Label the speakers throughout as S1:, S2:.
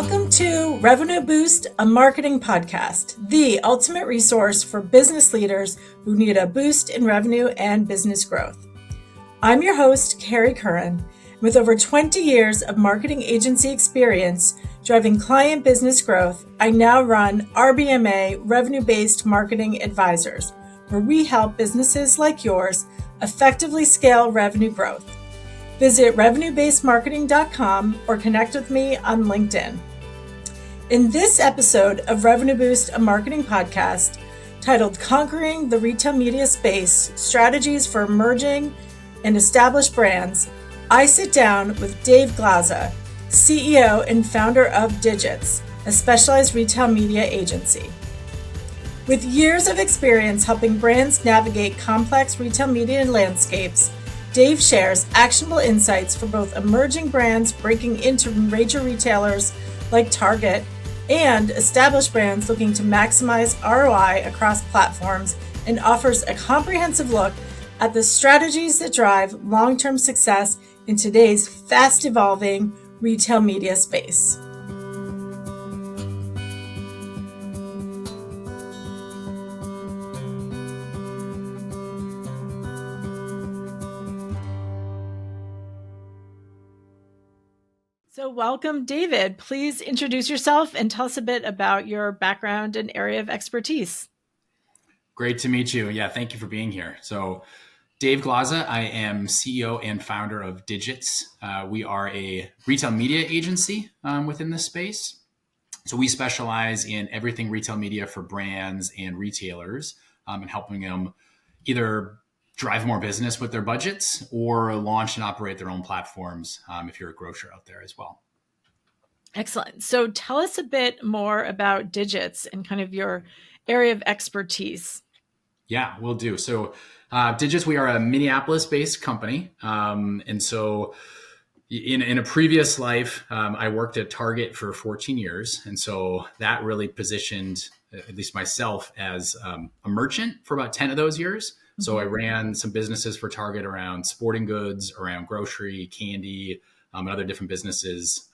S1: Welcome to Revenue Boost, a marketing podcast, the ultimate resource for business leaders who need a boost in revenue and business growth. I'm your host, Kerry Curran. With over 20 years of marketing agency experience driving client business growth, I now run RBMA, Revenue-Based Marketing Advisors, where we help businesses like yours effectively scale revenue growth. Visit revenuebasedmarketing.com or connect with me on LinkedIn. In this episode of Revenue Boost, a marketing podcast titled Conquering the Retail Media Space, Strategies for Emerging and Established Brands, I sit down with Dave Glaza, CEO and founder of Digits, a specialized retail media agency. With years of experience helping brands navigate complex retail media landscapes, Dave shares actionable insights for both emerging brands breaking into major retailers like Target and established brands looking to maximize ROI across platforms, and offers a comprehensive look at the strategies that drive long-term success in today's fast-evolving retail media space. So welcome, David. Please introduce yourself and tell us a bit about your background and area of expertise.
S2: Great to meet you. Yeah, thank you for being here. So Dave Glaza, I am CEO and founder of Digits. We are a retail media agency within this space. So we specialize in everything retail media for brands and retailers and helping them either drive more business with their budgets or launch and operate their own platforms if you're a grocer out there as well.
S1: Excellent. So tell us a bit more about Digits and kind of your area of expertise.
S2: Yeah, we'll do. So Digits, we are a Minneapolis-based company. And so in a previous life, I worked at Target for 14 years. And so that really positioned, at least myself, as a merchant for about 10 of those years. So I ran some businesses for Target around sporting goods, around grocery, candy, and other different businesses.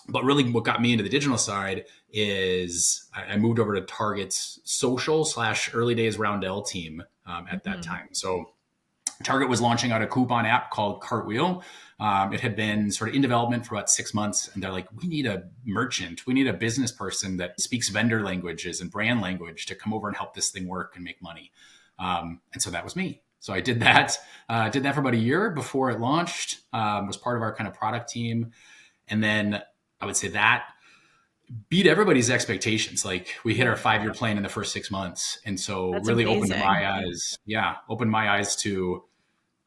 S2: But really what got me into the digital side is I moved over to Target's social / early days Roundel team at that time. So Target was launching out a coupon app called Cartwheel. It had been sort of in development for about 6 months. And they're like, we need a merchant. We need a business person that speaks vendor languages and brand language to come over and help this thing work and make money. And so that was me. So I did that for about a year before it launched, was part of our kind of product team. And then I would say that beat everybody's expectations. Like we hit our 5-year plan in the first 6 months. And so
S1: That's
S2: really
S1: amazing.
S2: opened my eyes to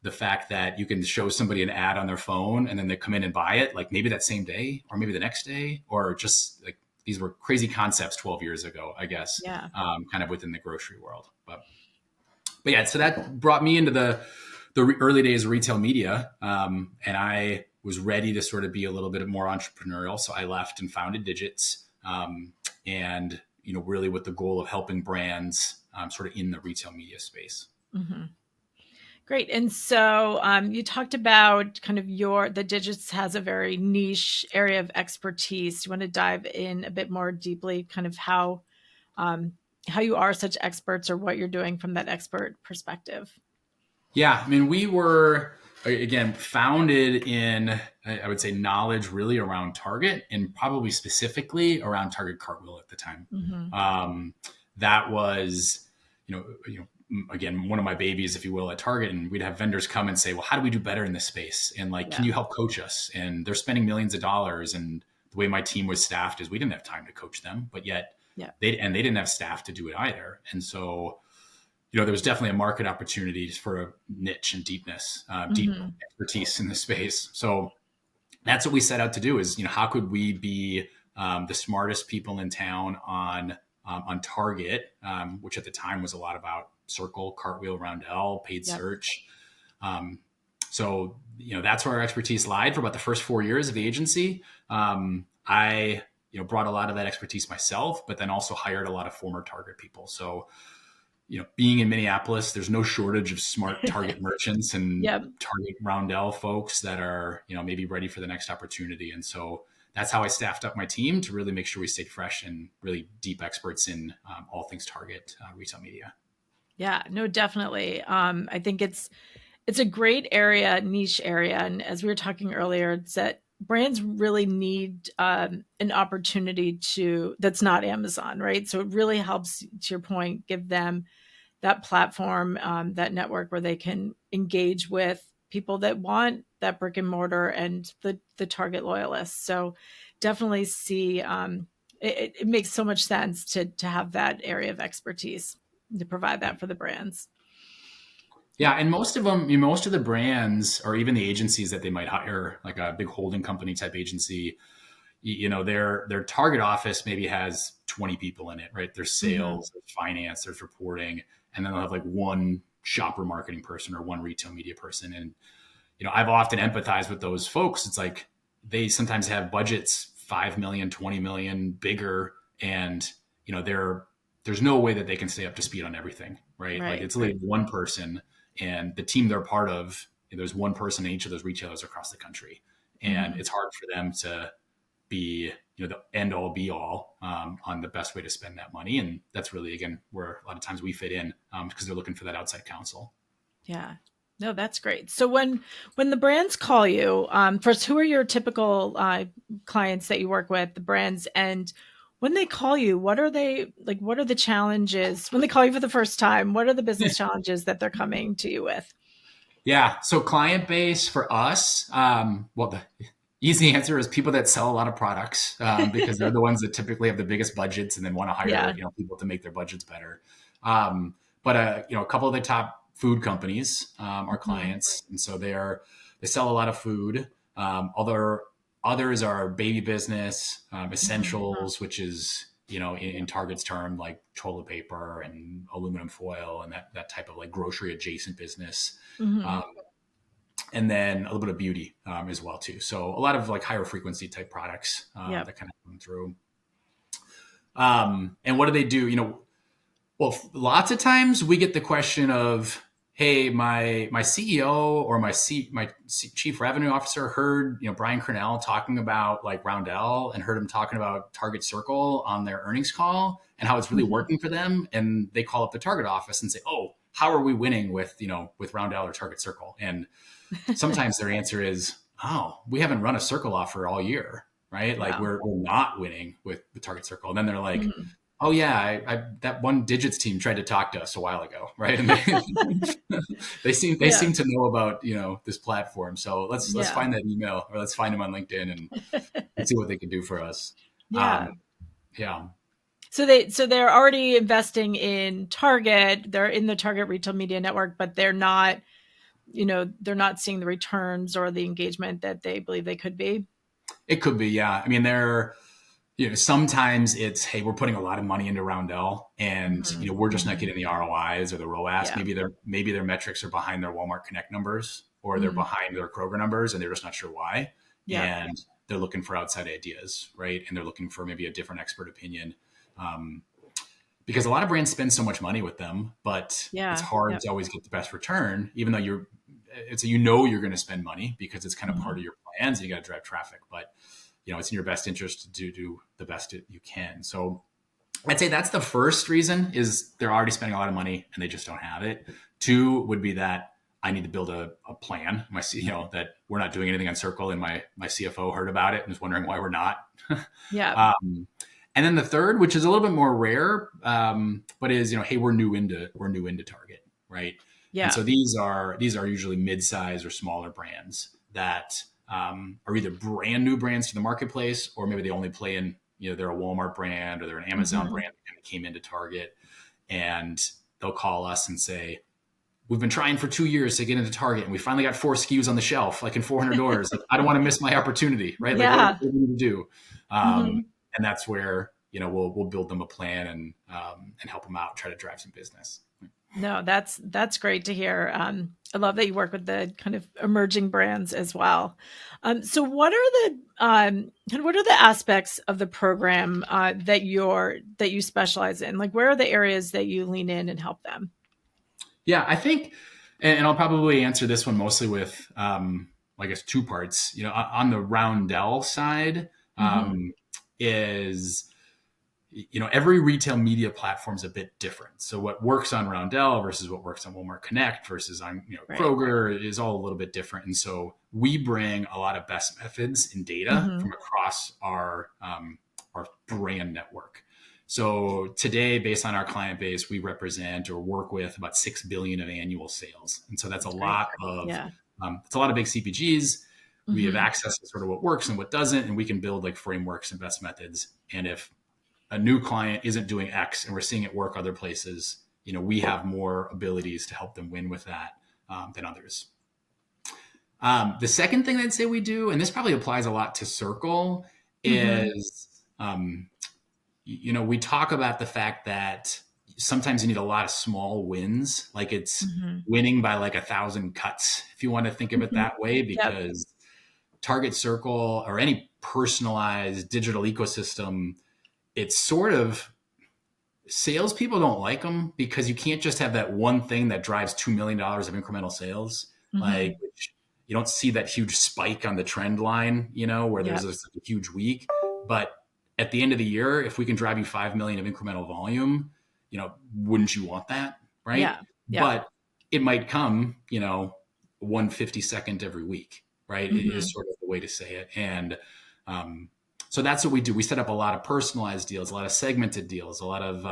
S2: the fact that you can show somebody an ad on their phone and then they come in and buy it, like maybe that same day or maybe the next day, or just like these were crazy concepts 12 years ago, I guess, kind of within the grocery world. But yeah, so that brought me into the early days of retail media. And I was ready to sort of be a little bit more entrepreneurial. So I left and founded Digits, and, really with the goal of helping brands sort of in the retail media space.
S1: Mm-hmm. Great. And so you talked about kind of the Digits has a very niche area of expertise. Do you want to dive in a bit more deeply, kind of how you are such experts or what you're doing from that expert perspective?
S2: Yeah, I mean, we were, again, founded in, I would say, knowledge really around Target and probably specifically around Target Cartwheel at the time. That was, again, one of my babies, if you will, at Target. And we'd have vendors come and say, well, how do we do better in this space? And can you help coach us? And they're spending millions of dollars. And the way my team was staffed is we didn't have time to coach them, but yet they didn't have staff to do it either. And so, there was definitely a market opportunity for a niche and deepness, deep expertise in the space. So that's what we set out to do is, how could we be the smartest people in town on Target, which at the time was a lot about Circle, Cartwheel, Roundel, paid search. So, that's where our expertise lied for about the first 4 years of the agency. I brought a lot of that expertise myself, but then also hired a lot of former Target people. So, being in Minneapolis, there's no shortage of smart Target merchants and Target Roundel folks that are, maybe ready for the next opportunity. And so that's how I staffed up my team to really make sure we stayed fresh and really deep experts in all things target retail media.
S1: Yeah, no, definitely. I think it's a great area, niche area. And as we were talking earlier, it's that brands really need an opportunity that's not Amazon, right? So it really helps, to your point, give them that platform, that network where they can engage with people that want that brick and mortar and the target loyalists. So definitely see it makes so much sense to have that area of expertise to provide that for the brands.
S2: Yeah, and most of them, most of the brands or even the agencies that they might hire, like a big holding company type agency, their target office maybe has 20 people in it, right? There's sales, there's finance, there's reporting, and then they'll have like one shopper marketing person or one retail media person. And I've often empathized with those folks. It's like they sometimes have budgets 5 million, 20 million bigger, and there's no way that they can stay up to speed on everything, right? Like it's literally one person, and the team they're part of, there's one person in each of those retailers across the country, and it's hard for them to be the end all be all on the best way to spend that money. And that's really, again, where a lot of times we fit in because they're looking for that outside counsel.
S1: Yeah. No, that's great. So when the brands call you, first, who are your typical clients that you work with, the brands, and when they call you, what are they like? What are the challenges when they call you for the first time? What are the business challenges that they're coming to you with?
S2: Yeah. So client base for us, well, the easy answer is people that sell a lot of products because they're the ones that typically have the biggest budgets and then want to hire people to make their budgets better. But a couple of the top food companies are clients, and so they sell a lot of food. Other others are baby business, essentials, which is in Target's term like toilet paper and aluminum foil and that type of like grocery adjacent business. And then a little bit of beauty as well too. So a lot of like higher frequency type products that kind of come through. And what do they do? Well, lots of times we get the question of, hey, my CEO or my chief revenue officer heard Brian Cornell talking about like Roundel and heard him talking about Target Circle on their earnings call and how it's really working for them. And they call up the Target office and say, oh, how are we winning with Roundel or Target Circle? And sometimes their answer is, oh, we haven't run a circle offer all year, right? Like we're not winning with the Target Circle. And then they're like, oh yeah, I that one digits team tried to talk to us a while ago, right? And they seem to know about this platform. So let's find that email or let's find them on LinkedIn and see what they can do for us.
S1: Yeah.
S2: Yeah.
S1: So they're already investing in Target. They're in the Target Retail Media Network, but they're not seeing the returns or the engagement that they believe they could be.
S2: It could be, yeah. I mean, sometimes it's, hey, we're putting a lot of money into Roundel and, we're just not getting the ROIs or the ROAS. Yeah. Maybe their metrics are behind their Walmart Connect numbers or they're behind their Kroger numbers and they're just not sure why. Yeah. And they're looking for outside ideas, right? And they're looking for maybe a different expert opinion. Because a lot of brands spend so much money with them, but it's hard to always get the best return, even though you're going to spend money because it's kind of part of your plans and you got to drive traffic, but it's in your best interest to do the best you can. So I'd say that's the first reason is they're already spending a lot of money and they just don't have it. 2 would be that I need to build a plan. That we're not doing anything on Circle and my CFO heard about it and was wondering why we're not.
S1: Yeah.
S2: And then the third, which is a little bit more rare, but is, hey, we're new into Target, right? Yeah. And so these are usually mid-size or smaller brands that are either brand new brands to the marketplace, or maybe they only play in, they're a Walmart brand or they're an Amazon brand that kind of came into Target, and they'll call us and say, we've been trying for 2 years to get into Target and we finally got 4 SKUs on the shelf, like in 400 doors. Like, I don't want to miss my opportunity, right? Like, what do we need to do? And that's where, we'll build them a plan and help them out, try to drive some business.
S1: No, that's great to hear. I love that you work with the kind of emerging brands as well. So what are the aspects of the program that you specialize in? Like, where are the areas that you lean in and help them?
S2: Yeah, I think, and I'll probably answer this one mostly with, I guess, 2 parts. On the Roundel side, is, every retail media platform is a bit different. So what works on Roundel versus what works on Walmart Connect versus on
S1: Right.
S2: Kroger is all a little bit different. And so we bring a lot of best methods and data from across our brand network. So today, based on our client base, we represent or work with about 6 billion of annual sales, and so that's a lot of it's a lot of big CPGs. We have access to sort of what works and what doesn't, and we can build like frameworks and best methods. And if a new client isn't doing X and we're seeing it work other places, we have more abilities to help them win with that than others. The second thing I'd say we do, and this probably applies a lot to Circle, is we talk about the fact that sometimes you need a lot of small wins, like it's winning by like 1,000 cuts, if you want to think of it that way, because Target Circle or any personalized digital ecosystem, it's sort of, salespeople don't like them because you can't just have that one thing that drives $2 million of incremental sales. Like you don't see that huge spike on the trend line, where there's a huge week. But at the end of the year, if we can drive you 5 million of incremental volume, wouldn't you want that? Right. Yeah. But it might come, 1/52nd every week. Right. It is sort of the way to say it. And, so that's what we do. We set up a lot of personalized deals, a lot of segmented deals, a lot of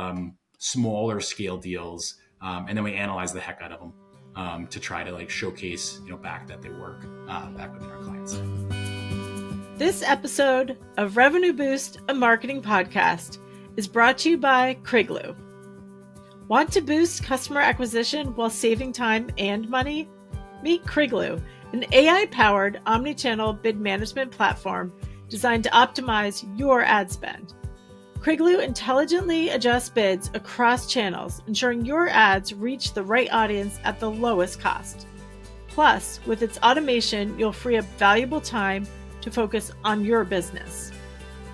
S2: smaller scale deals. And then we analyze the heck out of them to try to like showcase, back that they work back within our clients.
S1: This episode of Revenue Boost, a marketing podcast, is brought to you by Kriglu. Want to boost customer acquisition while saving time and money? Meet Kriglu, an AI-powered omnichannel bid management platform designed to optimize your ad spend. Kriglu intelligently adjusts bids across channels, ensuring your ads reach the right audience at the lowest cost. Plus, with its automation, you'll free up valuable time to focus on your business.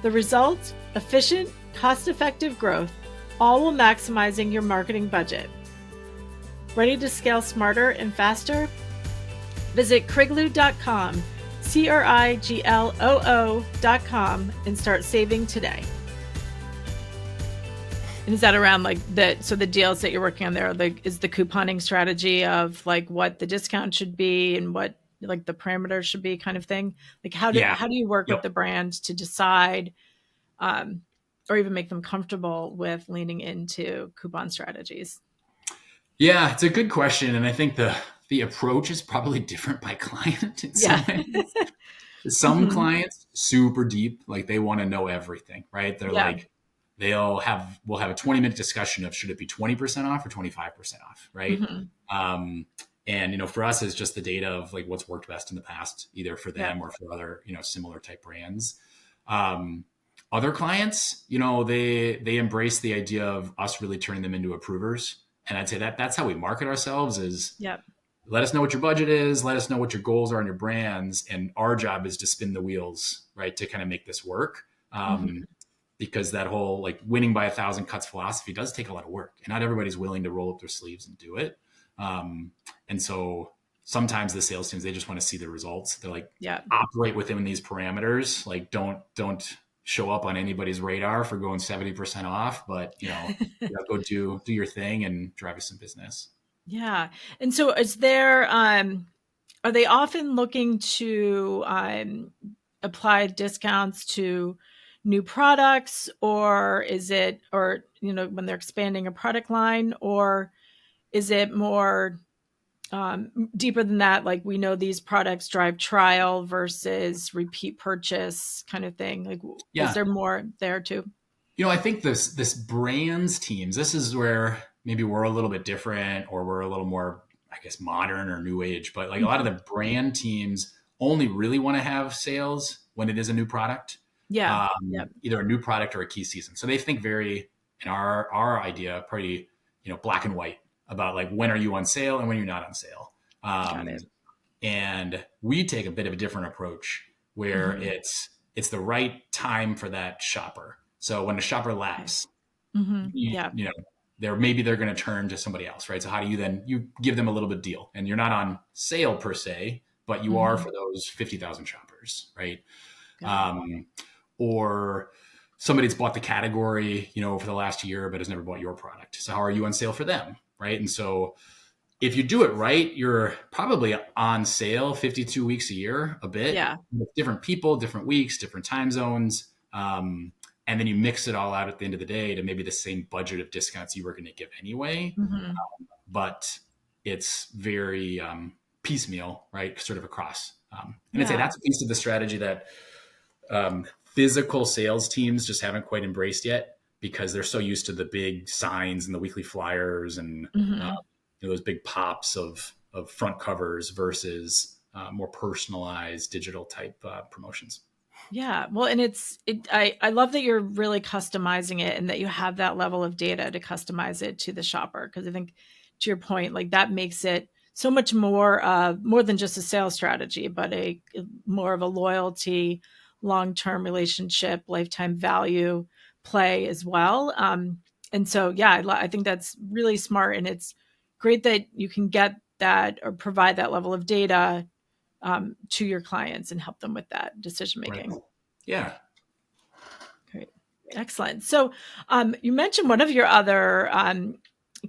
S1: The result? Efficient, cost-effective growth, all while maximizing your marketing budget. Ready to scale smarter and faster? Visit Kriglu.com, Kriglo.com, and start saving today. And is that around like that? So the deals that you're working on there, is the couponing strategy of like what the discount should be and what like the parameters should be, kind of thing? Like how do you work with the brand to decide, or even make them comfortable with leaning into coupon strategies?
S2: Yeah, it's a good question, and I think the approach is probably different by client in some ways. Some clients super deep, like they want to know everything, right? They're like, we'll have a 20-minute discussion of should it be 20% off or 25% off, right? And for us, it's just the data of like what's worked best in the past, either for them or for other similar type brands. Other clients, they embrace the idea of us really turning them into approvers, and I'd say that's how we market ourselves is. Let us know what your budget is. Let us know what your goals are on your brands. And our job is to spin the wheels, right, to kind of make this work. Because that whole like winning by 1,000 cuts philosophy does take a lot of work. And not everybody's willing to roll up their sleeves and do it. And so sometimes the sales teams, they just want to see the results. They're like, operate within these parameters. Like don't show up on anybody's radar for going 70% off, but go do your thing and drive us some business. Yeah.
S1: And so is there, are they often looking to apply discounts to new products, or is it, or, when they're expanding a product line, or is it more deeper than that? Like we know these products drive trial versus repeat purchase kind of thing. Like, is there more there too?
S2: I think this brands teams, this is where maybe we're a little bit different, or we're a little more, I guess, modern or new age, but like a lot of the brand teams only really want to have sales when it is a new product. Either a new product or a key season. So they think very, in our idea, pretty, black and white about like, when are you on sale and when you're not on sale. And we take a bit of a different approach where it's the right time for that shopper. So when a shopper lapses, they're going to turn to somebody else, right? So how do you give them a little bit of deal, and you're not on sale per se, but you are for those 50,000 shoppers, right? or somebody that's bought the category, for the last year, but has never bought your product. So how are you on sale for them? Right. And so if you do it right, you're probably on sale 52 weeks a year, a bit,
S1: Yeah.
S2: with different people, different weeks, different time zones. And then you mix it all out at the end of the day to maybe the same budget of discounts you were going to give anyway.
S1: Mm-hmm.
S2: But it's very piecemeal, right? Sort of across. And I'd say
S1: Yeah.
S2: that's a piece of the strategy that physical sales teams just haven't quite embraced yet, because they're so used to the big signs and the weekly flyers and
S1: Mm-hmm.
S2: those big pops of front covers versus more personalized digital type promotions.
S1: Yeah. Well, and I love that you're really customizing it and that you have that level of data to customize it to the shopper. Cause I think to your point, like that makes it so much more than just a sales strategy, but a more of a loyalty, long-term relationship, lifetime value play as well. And so, yeah, I think that's really smart, and it's great that you can get that or provide that level of data to your clients and help them with that decision
S2: Right.
S1: making.
S2: Yeah.
S1: Great. Excellent. So you mentioned one of your other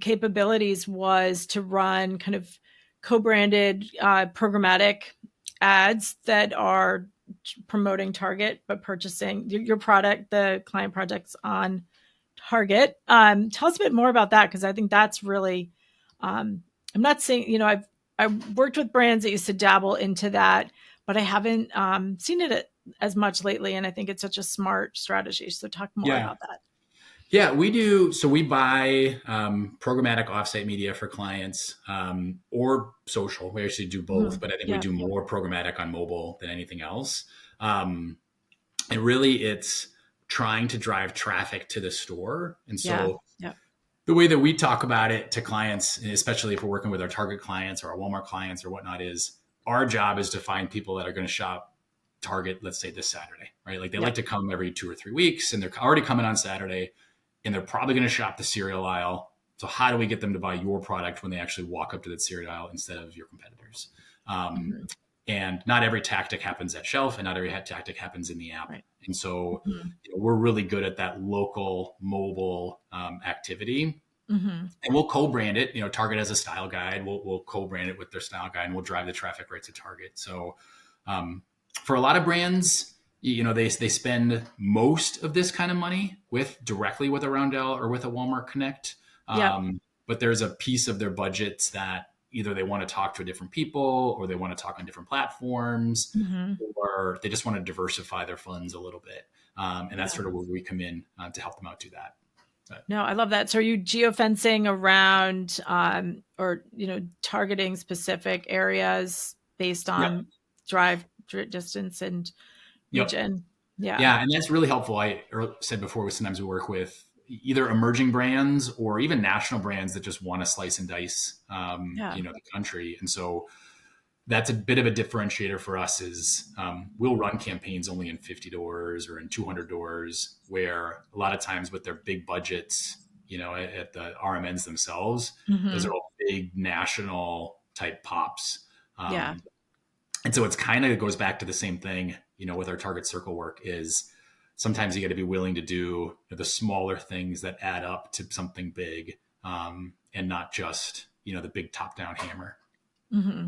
S1: capabilities was to run kind of co-branded programmatic ads that are promoting Target, but purchasing your product, the client projects on Target. Tell us a bit more about that, because I think that's really, I'm not saying, I've worked with brands that used to dabble into that, but I haven't seen it as much lately. And I think it's such a smart strategy. So talk more
S2: Yeah.
S1: about that.
S2: Yeah, we do. So we buy programmatic offsite media for clients, or social. We actually do both, but I think we
S1: Yeah.
S2: do more programmatic on mobile than anything else. And really, it's trying to drive traffic to the store. And
S1: Yeah.
S2: so
S1: Yeah.
S2: the way that we talk about it to clients, especially if we're working with our Target clients or our Walmart clients or whatnot, is our job is to find people that are going to shop Target, let's say this Saturday, right? Like they like to come every 2 or 3 weeks, and they're already coming on Saturday, and they're probably going to shop the cereal aisle. So how do we get them to buy your product when they actually walk up to the cereal aisle instead of your competitors?
S1: Mm-hmm.
S2: And not every tactic happens at shelf, and not every tactic happens in the app.
S1: Right.
S2: And so
S1: Mm-hmm.
S2: we're really good at that local mobile activity.
S1: Mm-hmm.
S2: And we'll co-brand it. Target has a style guide. We'll co-brand it with their style guide, and we'll drive the traffic right to Target. So for a lot of brands, they spend most of this kind of money directly with a Roundel or with a Walmart Connect. But there's a piece of their budgets that either they want to talk to different people, or they want to talk on different platforms,
S1: Mm-hmm.
S2: or they just want to diversify their funds a little bit. And that's sort of where we come in to help them out do that.
S1: No, I love that. So are you geofencing around or targeting specific areas based on drive distance and region?
S2: Yeah, and that's really helpful. I said before, sometimes we work with either emerging brands or even national brands that just want to slice and dice, the country. And so that's a bit of a differentiator for us is we'll run campaigns only in 50 doors or in 200 doors, where a lot of times with their big budgets, at the RMNs themselves, those are all big national type pops. And so it's kind of goes back to the same thing, with our target circle work is sometimes you got to be willing to do the smaller things that add up to something big, and not just, the big top down hammer.
S1: Mm-hmm.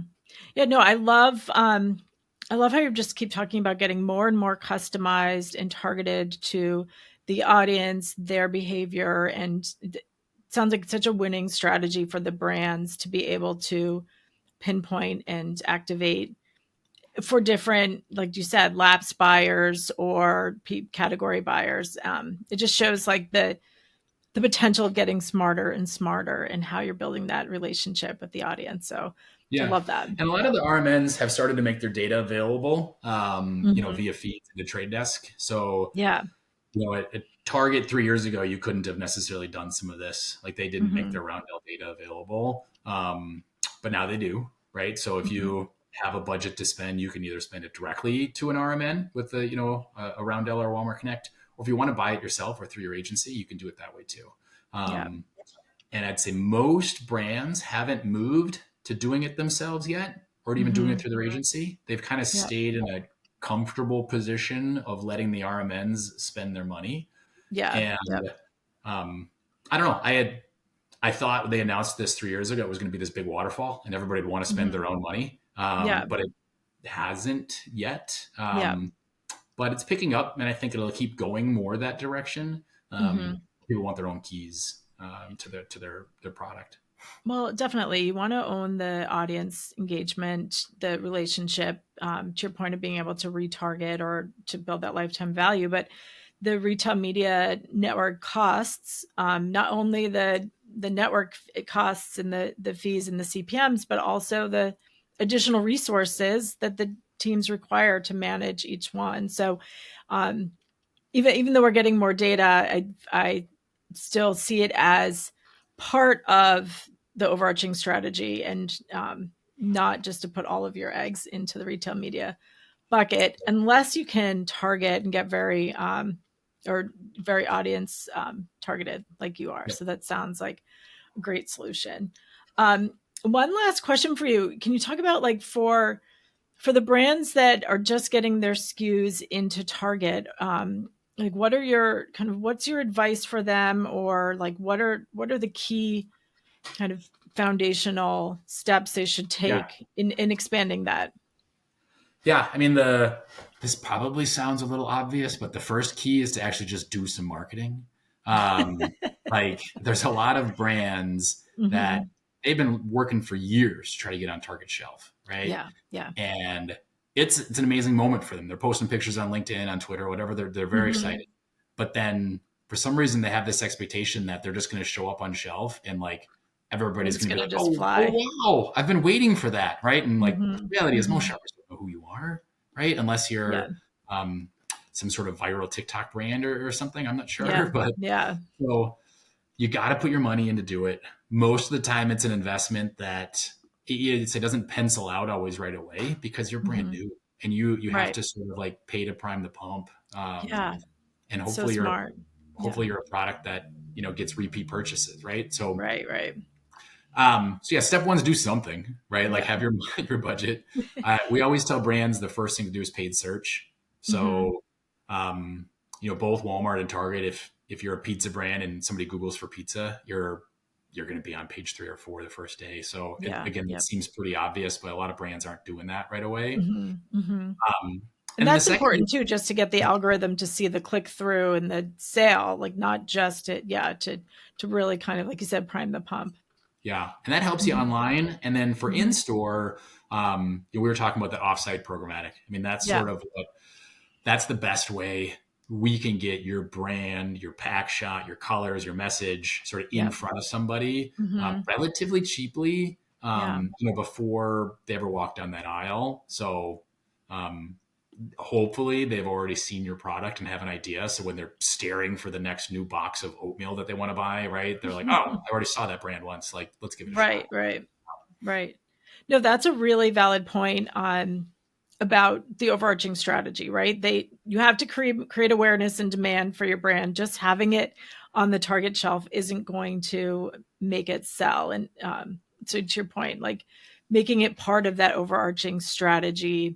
S1: Yeah, no, I love how you just keep talking about getting more and more customized and targeted to the audience, their behavior, and it sounds like such a winning strategy for the brands to be able to pinpoint and activate for different, like you said, lapse buyers or category buyers. It just shows like the potential of getting smarter and smarter and how you're building that relationship with the audience. So I
S2: Yeah.
S1: love that.
S2: And a lot of the RMNs have started to make their data available,
S1: Mm-hmm.
S2: via feeds to the trade desk. So,
S1: Yeah.
S2: at Target 3 years ago, you couldn't have necessarily done some of this. Like they didn't make
S1: Mm-hmm.
S2: their Roundel data available. But now they do, right? So if
S1: Mm-hmm.
S2: you have a budget to spend, you can either spend it directly to an RMN with a Roundel or Walmart Connect, or if you want to buy it yourself or through your agency, you can do it that way too.
S1: Yeah.
S2: And I'd say most brands haven't moved to doing it themselves yet, or even doing
S1: Mm-hmm.
S2: it through their agency. They've kind of
S1: Yeah.
S2: stayed in a comfortable position of letting the RMNs spend their money.
S1: Yeah.
S2: And
S1: Yep.
S2: I don't know. I thought they announced this 3 years ago. It was going to be this big waterfall, and everybody would want to spend their own money.
S1: Yeah.
S2: But it hasn't yet.
S1: Yeah.
S2: But it's picking up, and I think it'll keep going more that direction. People want their own keys to their product.
S1: Well, definitely. You want to own the audience engagement, the relationship, to your point of being able to retarget or to build that lifetime value. But the retail media network costs, not only the network costs and the fees and the CPMs, but also the additional resources that the teams require to manage each one. So even though we're getting more data, I still see it as part of the overarching strategy, and not just to put all of your eggs into the retail media bucket, unless you can target and get very audience targeted like you are.
S2: Yeah.
S1: So that sounds like a great solution. One last question for you. Can you talk about, like, for the brands that are just getting their SKUs into Target, like, what's your advice for them, or like what are the key kind of foundational steps they should
S2: Yeah.
S1: take in expanding that?
S2: Yeah. I mean, this probably sounds a little obvious, but the first key is to actually just do some marketing. Like, there's a lot of brands that
S1: Mm-hmm.
S2: they've been working for years to try to get on Target shelf, right?
S1: Yeah. Yeah.
S2: And it's an amazing moment for them. They're posting pictures on LinkedIn, on Twitter, whatever. They're very
S1: Mm-hmm.
S2: excited. But then for some reason they have this expectation that they're just going to show up on shelf and like everybody's
S1: It's
S2: going to be
S1: gonna
S2: like,
S1: just
S2: oh
S1: fly.
S2: wow, I've been waiting for that, right? And like the
S1: Mm-hmm.
S2: reality is most
S1: Mm-hmm.
S2: shoppers don't know who you are, right? Unless
S1: Yeah.
S2: you're some sort of viral TikTok brand or something. I'm not sure,
S1: Yeah.
S2: but
S1: Yeah.
S2: so you got to put your money in to do it. Most of the time, it's an investment that it doesn't pencil out always right away because you're brand
S1: Mm-hmm.
S2: new and you have
S1: Right.
S2: to sort of like pay to prime the pump.
S1: Yeah.
S2: And
S1: So smart. Yeah.
S2: hopefully you're a product that gets repeat purchases, right? So
S1: Right. Right.
S2: so yeah, step one is do something, right? Like
S1: Yeah.
S2: have your your budget. We always tell brands the first thing to do is paid search.
S1: Mm-hmm.
S2: So both Walmart and Target, if you're a pizza brand and somebody Googles for pizza, you're going to be on page 3 or 4 the first day. So
S1: Yeah.
S2: again, it
S1: Yep.
S2: seems pretty obvious, but a lot of brands aren't doing that right away.
S1: Mm-hmm. Mm-hmm. And
S2: And then the
S1: that's
S2: second,
S1: important too, just to get the algorithm to see the click through and the sale, like not just to really kind of, like you said, prime the pump.
S2: yeah, and that helps you
S1: Mhm.
S2: online. And then for in
S1: Mhm.
S2: store, we were talking about the offsite programmatic. I mean, that's
S1: Yeah.
S2: sort of that's the best way we can get your brand, your pack shot, your colors, your message sort of in
S1: Yeah.
S2: front of somebody
S1: Mhm.
S2: relatively cheaply,
S1: Yeah.
S2: before they ever walk down that aisle. So um, hopefully they've already seen your product and have an idea. So when they're staring for the next new box of oatmeal that they want to buy, right, they're like, oh, I already saw that brand once. Like, let's give it a shot.
S1: Right, right, right. No, that's a really valid point on about the overarching strategy, right? You have to create awareness and demand for your brand. Just having it on the Target shelf isn't going to make it sell. And so to your point, like making it part of that overarching strategy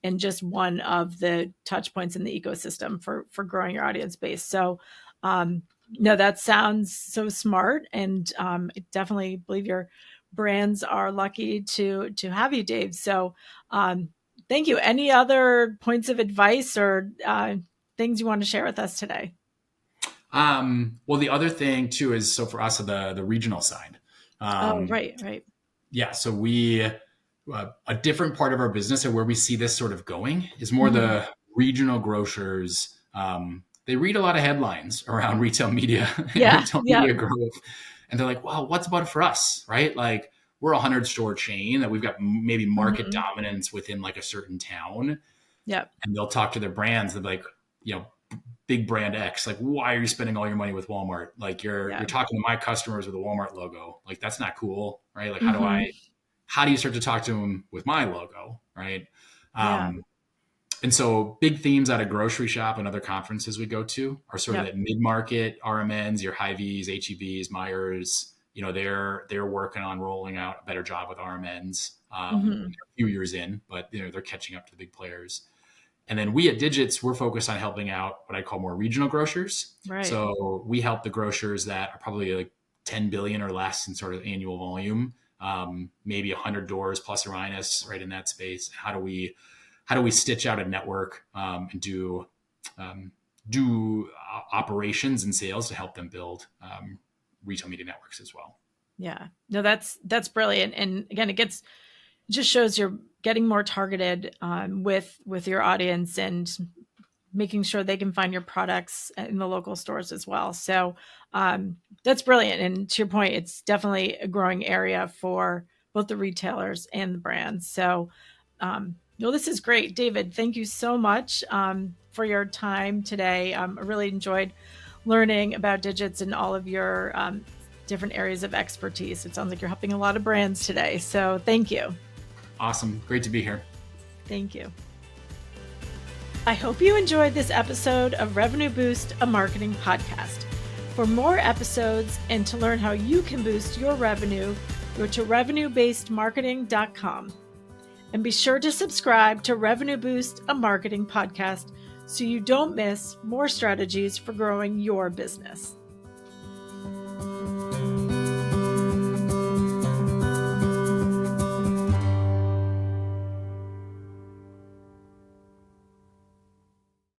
S1: and just one of the touch points in the ecosystem for growing your audience base. So no, that sounds so smart, and I definitely believe your brands are lucky to have you, Dave. So thank you. Any other points of advice or things you want to share with us today?
S2: Well, the other thing too is so for us on the regional side.
S1: Oh,
S2: Um,
S1: right, right.
S2: yeah, so we a different part of our business and where we see this sort of going is more
S1: Hmm.
S2: the regional grocers. They read a lot of headlines around retail media and
S1: Yeah,
S2: retail
S1: yeah.
S2: media growth, and they're like, "Well, what's about it for us?" Right? Like we're a 100 store chain that we've got maybe market
S1: Hmm.
S2: dominance within like a certain town,
S1: Yep.
S2: and they'll talk to their brands. They're like, big brand X, like, why are you spending all your money with Walmart? Like you're
S1: Yeah.
S2: talking to my customers with a Walmart logo. Like that's not cool, right? Like
S1: Hmm.
S2: how do you start to talk to them with my logo, right?
S1: Yeah.
S2: And so big themes out of grocery shop and other conferences we go to are sort of
S1: Yep.
S2: that mid-market RMNs, your Hy-Vees, HEBs, Myers, they're working on rolling out a better job with RMNs.
S1: Hmm.
S2: A few years in, but they're catching up to the big players. And then we at Digits, we're focused on helping out what I call more regional grocers.
S3: Right.
S2: So we help the grocers that are probably like 10 billion or less in sort of annual volume, maybe 100 doors plus or minus, right in that space. How do we stitch out a network and do operations and sales to help them build retail media networks as well?
S3: Yeah, no, that's brilliant. And again, it just shows you're getting more targeted with your audience and making sure they can find your products in the local stores as well. So that's brilliant. And to your point, it's definitely a growing area for both the retailers and the brands. So this is great. David, thank you so much for your time today. I really enjoyed learning about Digits and all of your different areas of expertise. It sounds like you're helping a lot of brands today. So thank you.
S2: Awesome. Great to be here.
S3: Thank you. I hope you enjoyed this episode of Revenue Boost, a marketing podcast. For more episodes and to learn how you can boost your revenue, go to revenuebasedmarketing.com. And be sure to subscribe to Revenue Boost, a marketing podcast, so you don't miss more strategies for growing your business.